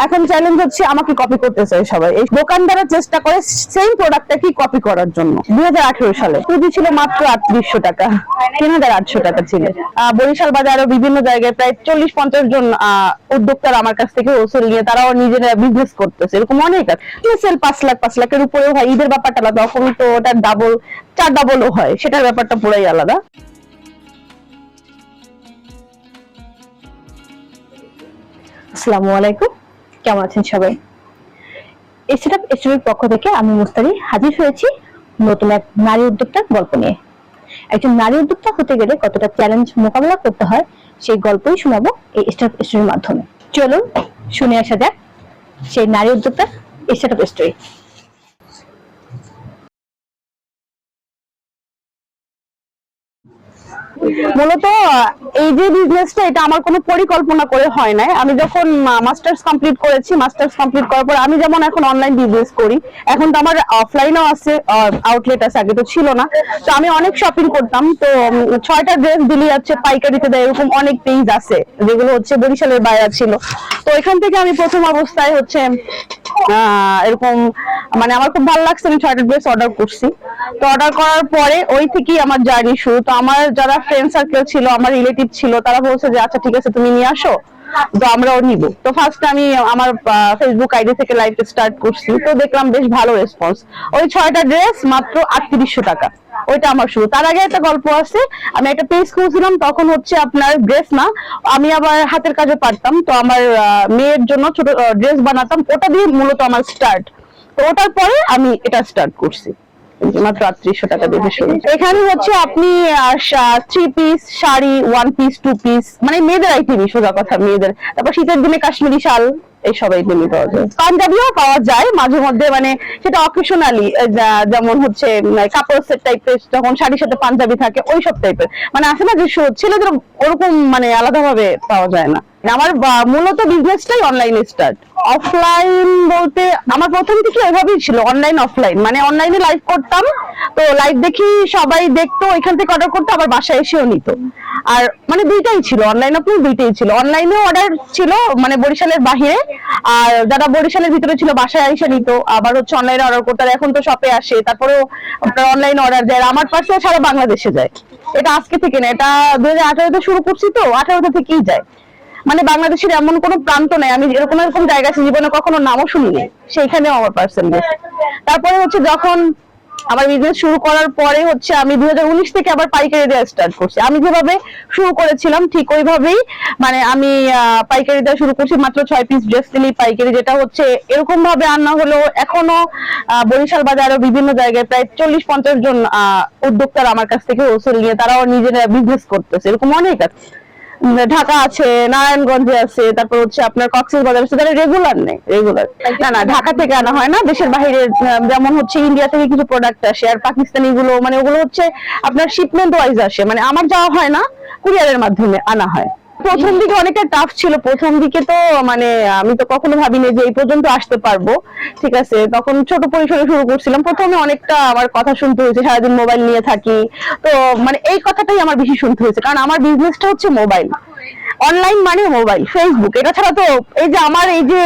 এখন চ্যালেঞ্জ হচ্ছে আমাকে কপি করতে চাই সবাই। এই দোকানদাররা চেষ্টা করে সেম প্রোডাক্টটাকে কপি করার জন্য। 2018 সালে পুঁজি ছিল মাত্র 3800 টাকা, 3800 টাকা ছিল। বরিশাল বাজারে বিভিন্ন জায়গায় প্রায় 40-50 জন উদ্যোক্তারা আমার কাছ থেকে হোলসেল নিয়ে তারাও নিজেরা বিজনেস করতেছে। এরকম অনেক আছে। সেল 5 লাখের উপরেও হয়। ঈদের ব্যাপারটা আলাদা, তখন তো ওটা ডাবল 4 ডাবলও হয়, সেটার ব্যাপারটা পুরাই আলাদা। আসসালামু আলাইকুম, কেমন আছেন সবাই? স্টার্টআপ স্টোরির পক্ষ থেকে আমি মুস্তারি হাজির হয়েছি নতুন এক নারী উদ্যোক্তার গল্প নিয়ে। একজন নারী উদ্যোক্তা হতে গেলে কতটা চ্যালেঞ্জ মোকাবেলা করতে হয় সেই গল্পই শোনাবো এই স্টার্টআপ স্টোরির মাধ্যমে। চলুন শুনে আসা যাক সেই নারী উদ্যোক্তার স্টার্টআপ স্টোরি। মূলত এই যে বিজনেসটা, এটা আমার কোনো পরিকল্পনা করে হয় নাই। আমি যখন মাস্টার্স কমপ্লিট করেছি, মাস্টার্স কমপ্লিট করার পর আমি যেমন এখন অনলাইন বিজনেস করি, এখন তো আমার অফলাইনও আছে, আউটলেট আছে, আগে তো ছিল না। তো আমি অনেক শপিং করতাম। তো 6টা ড্রেস দিলি যাচ্ছে পাইকারিতে দেয়, এরকম অনেক পেজ আছে যেগুলো হচ্ছে বরিশালের বাইরে ছিল। তো এখান থেকে আমি প্রথম অবস্থায় হচ্ছে এরকম মানে আমার খুব ভালো লাগছে, আমি 6টা ড্রেস অর্ডার করছি। তো অর্ডার করার পরে ওই থেকেই আমার জার্নি শুরু। তো আমার যারা ফ্রেন্ড সার্কেল ছিল, আমার রিলেটিভ ছিল, তারা বলছে যে আচ্ছা ঠিক আছে তুমি নিয়ে আসো, তো আমরাও নিব। তো ফার্স্ট আমি আমার ফেসবুক আইডি থেকে লাইভ স্টার্ট করছি। তো দেখলাম বেশ ভালো রেসপন্স। ওই 6টা ড্রেস মাত্র 3800 টাকা, ওইটা আমার শুরু। তার আগে একটা গল্প আছে, আমি একটা পেজ খুলছিলাম, তখন হচ্ছে আপনার ড্রেস না, আমি আবার হাতের কাজে পারতাম। তো আমার মেয়ের জন্য ছোট ড্রেস বানাতাম, ওটা দিয়ে মূলত আমার স্টার্ট। তো ওটার পরে আমি এটা স্টার্ট করছি মাত্র 3800 টাকা দিয়ে শুরু। এখানে হচ্ছে আপনি 3 পিস শাড়ি, 1 পিস, 2 পিস, মানে মেয়েদের আইটেমই, সোজা কথা মেয়েদের। তারপর শীতের দিনে কাশ্মীরি শাল, এই সব আইটেমই পাওয়া যায়। পাঞ্জাবিও পাওয়া যায় মাঝে মধ্যে, মানে সেটা অকেশনালি, যেমন হচ্ছে কাপড় সেট টাইপের, যখন শাড়ির সাথে পাঞ্জাবি থাকে ওই সব টাইপের, মানে আছে না যে ছেলেদের ওরকম মানে আলাদাভাবে পাওয়া যায় না। আমার মূলত বিজনেসটাই অনলাইনে স্টার্ট। অফলাইন বলতে আমার প্রথম থেকে এভাবেই ছিল, অনলাইন অফলাইন, মানে অনলাইনে লাইভ করতাম। তো লাইভ দেখি সবাই দেখতো, এখান থেকে অর্ডার করতো, আবার বাসায় এসেও নিত। আর মানে দুইটাই ছিল, অনলাইন অফলাইন দুইটাই ছিল। অনলাইনেও অর্ডার ছিল মানে বরিশালের বাহিরে, আর যারা বরিশালের ভিতরে ছিল বাসায় এসে নিত। আবার হচ্ছে অনলাইনে অর্ডার করতে, এখন তো শপে আসে, তারপরেও আপনার অনলাইনে অর্ডার যায়। আমার পার্সেল সারা বাংলাদেশে যায়। এটা আজকে থেকে না, এটা 2018-তে শুরু করছি, তো 18 থেকেই যায়। মানে বাংলাদেশের এমন কোনো প্রান্ত নাই আমি এরকম জায়গা আছে জীবনে কখনো নামও শুনিনি, সেইখানেও আমার পার্সেল গেছে। তারপরে হচ্ছে যখন আমার বিজনেস শুরু করার পরে হচ্ছে আমি 2019 থেকে আবার পাইকারি দেওয়া স্টার্ট করছি। আমি যেভাবে শুরু করেছিলাম ঠিক ওইভাবেই, মানে আমি পাইকারি দেওয়া শুরু করছি। মাত্র 6 পিস ড্রেস দিলেই পাইকারি, যেটা হচ্ছে এরকম ভাবে আনা হলো। এখনো বরিশাল বাজারে বিভিন্ন জায়গায় প্রায় 40-50 জন উদ্যোক্তারা আমার কাছ থেকে হোলসেল নিয়ে তারাও নিজেরা বিজনেস করতেছে। এরকম অনেক আছে, ঢাকা আছে, নারায়ণগঞ্জে আছে, তারপর হচ্ছে আপনার কক্সবাজার আছে, যারা রেগুলার নেই। রেগুলার না, ঢাকা থেকে আনা হয় না, দেশের বাইরে, যেমন হচ্ছে ইন্ডিয়া থেকে কিছু প্রোডাক্ট আসে, আর পাকিস্তানি গুলো মানে ওগুলো হচ্ছে আপনার শিপমেন্ট ওয়াইজ আসে, মানে আমার যাওয়া হয় না, কুরিয়ারের মাধ্যমে আনা হয়। প্রথম দিকে অনেকটা টাফ ছিল। প্রথম দিকে তো মানে আমি তো কখনো ভাবিনি যে এই পর্যন্ত আসতে পারবো। ঠিক আছে, তখন ছোট পরিসরে শুরু করছিলাম। প্রথমে অনেকটা আমার কথা শুনতে হয়েছে, সারাদিন মোবাইল নিয়ে থাকি। তো মানে এই কথাটাই আমার বেশি শুনতে হয়েছে, কারণ আমার বিজনেসটা হচ্ছে মোবাইল, অনলাইন মানে মোবাইল, ফেসবুক। এটা ছাড়া তো এই যে আমার এই যে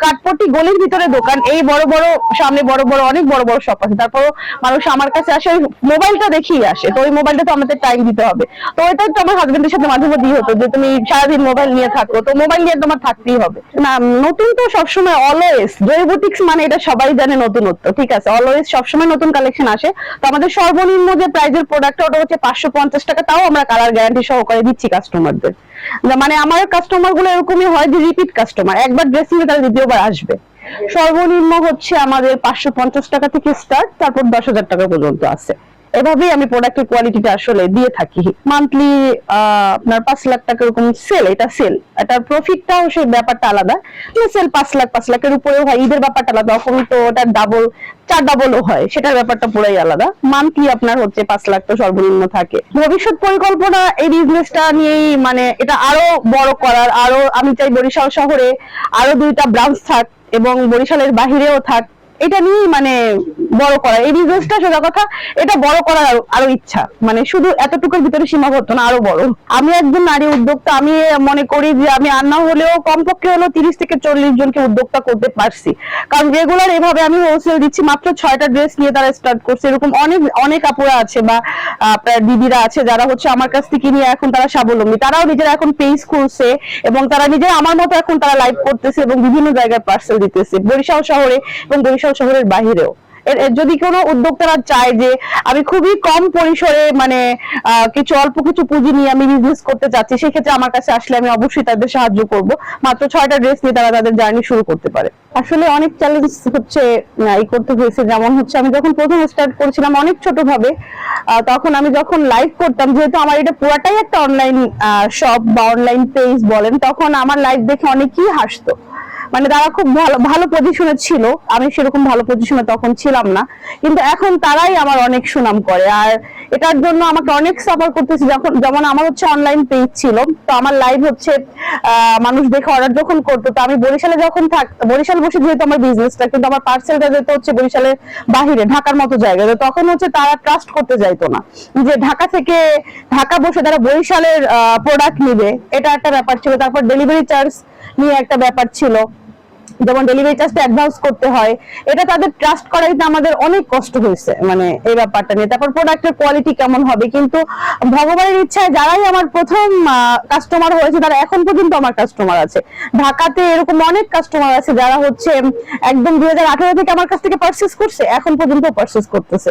কাঠপট্টি গলির ভিতরে দোকান, এই বড় বড় সামনে বড় বড় অনেক বড় বড় শপ আছে, তারপরও মানুষ আমার কাছে আসে ওই মোবাইলটা দেখেই আসে। তো ওই মোবাইলটা তো আমাদের টাইম দিতে হবে। তো ওইটাই তো আমার হাজবেন্ডের সাথে মাঝে মধ্যে হতো যে তুমি সারাদিন মোবাইল নিয়ে থাকো, তো মোবাইল নিয়ে তোমার থাকতেই হবে না। নতুন তো সবসময় অলওয়েজ, জয়বুটিক্স মানে এটা সবাই জানে নতুনত্ব, ঠিক আছে, অলওয়েজ সবসময় নতুন কালেকশন আসে। তো আমাদের সর্বনিম্ন যে প্রাইজের প্রোডাক্ট ওটা হচ্ছে 550 টাকা, তাও আমরা কালার গ্যারান্টি সহকারে দিচ্ছি কাস্টমারদের। মানে আমার কাস্টমার গুলো এরকমই হয় যে রিপিট কাস্টমার, একবার ড্রেস নিলে তারা দ্বিতীয়বার আসবে। সর্বনিম্ন হচ্ছে আমাদের 550 টাকা থেকে স্টার্ট, তারপর 10,000 টাকা পর্যন্ত আছে। এভাবেই আমি প্রোডাক্টের কোয়ালিটিটা আসলে দিয়ে থাকি। মান্থলি আপনার 5 লাখ টাকা এরকম সেল, এটা সেল, এটার প্রফিটটাও সেই ব্যাপারটা আলাদা। সেল 5 লাখের উপরেও হয়, ঈদের ব্যাপারটা আলাদা, তখন তো ওটা ডাবল 4 ডাবলও হয়, সেটার ব্যাপারটা পুরাই আলাদা। মান্থলি আপনার হচ্ছে 5 লাখ তো সর্বনিম্ন থাকে। ভবিষ্যৎ পরিকল্পনা এই বিজনেসটা নিয়েই, মানে এটা আরো বড় করার, আরো আমি চাই বরিশাল শহরে আরো 2টা ব্রাঞ্চ থাক এবং বরিশালের বাহিরেও থাক, এটা নিয়ে মানে বড় করা, এই বিজনেসটা সোজা কথা এটা বড় করার আরো ইচ্ছা, মানে শুধু এতটুকুর ভিতরে সীমাবদ্ধ না, আরো বড়। আমি একজন নারী উদ্যোক্তা, আমি মনে করি যে আমি আর না হলেও কমপক্ষে হলো 30 থেকে 40 জনকে উদ্যোক্তা করতে পারছি, কারণ রেগুলার এভাবে আমি হোলসেল দিচ্ছি। মাত্র 6টা ড্রেস নিয়ে তারা স্টার্ট করছে, এরকম অনেক অনেক আপুরা আছে বা আপনার দিদিরা আছে যারা হচ্ছে আমার কাছ থেকে নিয়ে এখন তারা স্বাবলম্বী, তারাও নিজেরা এখন পেজ খুলছে এবং তারা নিজেরা আমার মতো এখন তারা লাইভ করতেছে এবং বিভিন্ন জায়গায় পার্সেল দিতেছে, বরিশাল শহরে এবং বরিশাল শহরের বাহিরেও। যদি কোনো উদ্যোক্তারা চায় যে আমি খুবই কম পরিসরে মানে কিছু অল্প কিছু পুঁজি নিয়ে আমি বিজনেস করতে চাচ্ছি, সেক্ষেত্রে আমার কাছে আসলে আমি অবশ্যই তাদের সাহায্য করব। মাত্র 6টা ড্রেস নিয়ে তারা তাদের জার্নি শুরু করতে পারে। আসলে অনেক চ্যালেঞ্জ হচ্ছে এই করতে হয়েছে, যেমন হচ্ছে আমি যখন প্রথম স্টার্ট করেছিলাম অনেক ছোট ভাবে, তখন আমি যখন লাইভ করতাম, যেহেতু আমার এটা পুরাটাই একটা অনলাইন শপ বা অনলাইন পেজ বলেন, তখন আমার লাইভ দেখে অনেকেই হাসতো, মানে তারা খুব ভালো ভালো পজিশনে ছিল, আমি সেরকম ভালো পজিশনে তখন ছিলাম না, কিন্তু এখন তারাই আমার অনেক সুনাম করে। আর এটার জন্য আমাকে অনেক সাফার করতেছি। যখন যেমন আমার হচ্ছে অনলাইন পেজ ছিল, তো আমার লাইভ হচ্ছে মানুষ দেখে অর্ডার যখন করতো, তো আমি বরিশালে যখন বরিশাল বসে যেহেতু আমার বিজনেসটা, কিন্তু আমার পার্সেলটা যেত হচ্ছে বরিশালের বাহিরে ঢাকার মতো জায়গায়, তখন হচ্ছে তারা ট্রাস্ট করতে যাইতো না যে ঢাকা বসে তারা বরিশালের প্রোডাক্ট নিবে, এটা একটা ব্যাপার ছিল। তারপর ডেলিভারি চার্জ নিয়ে একটা ব্যাপার ছিল, যেমন ডেলিভারি চার্জটা অ্যাডভান্স করতে হয়, এটা তাদের ট্রাস্ট করাইতে আমাদের অনেক কষ্ট হয়েছে, মানে এই ব্যাপারটা নিয়ে। তারপর প্রোডাক্টের কোয়ালিটি কেমন হবে, কিন্তু ভগবানের ইচ্ছায় যারাই আমার প্রথম কাস্টমার হয়েছে তারা এখন পর্যন্ত আমার কাস্টমার আছে। ঢাকাতে এরকম অনেক কাস্টমার আছে যারা হচ্ছে একদম 2018 থেকে আমার কাছ থেকে পারচেজ করছে, এখন পর্যন্ত পারচেজ করতেছে।